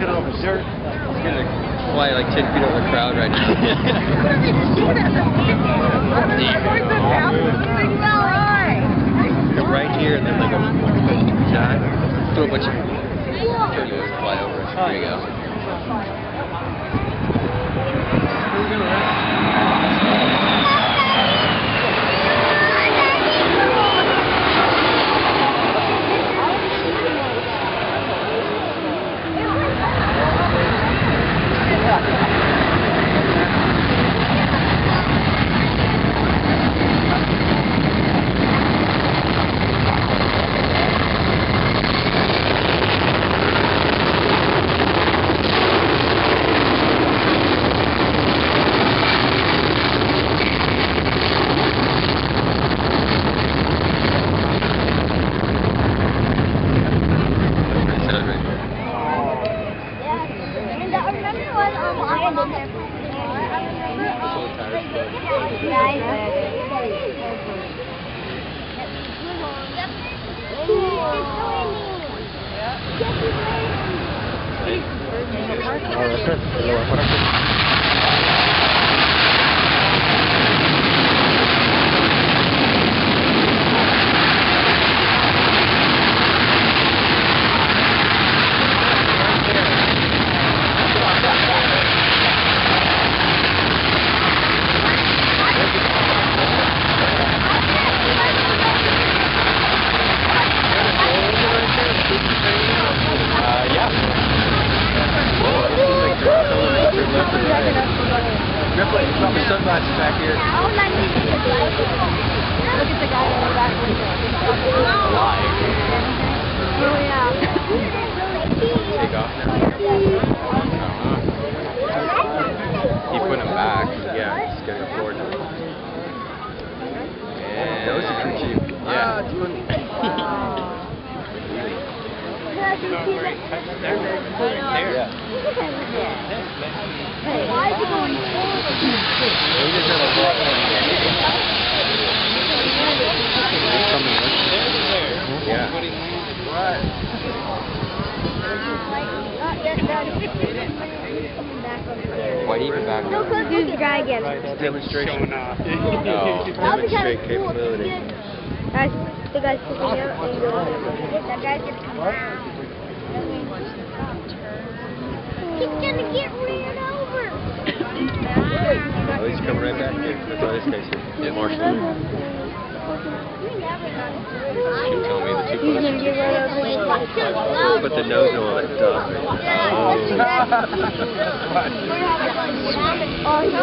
at all the dirt. It's gonna fly like 10 feet over the crowd right now. Come right here and then like a shot. Throw a bunch of turbulence fly over us. There you go. Drop your sunglasses back here. Look at the guy in the back window. Oh, yeah. Take off now. Keep putting them back. Yeah, just getting forward. And that was super cheap. Yeah. It's funny. Yeah. Why is he going forward? We just have a block on Yeah. Why even back? No, let's do the guy again. Demonstration. No. Demonstrate capability. Guys, the guy's sticking out and that guy's gonna come out. He's gonna get ran over. Oh, he's coming right back here. That's why this guy's here. Yeah, Marshall. She told me the two He's gonna get ran over. Put the nose on it. Oh, he's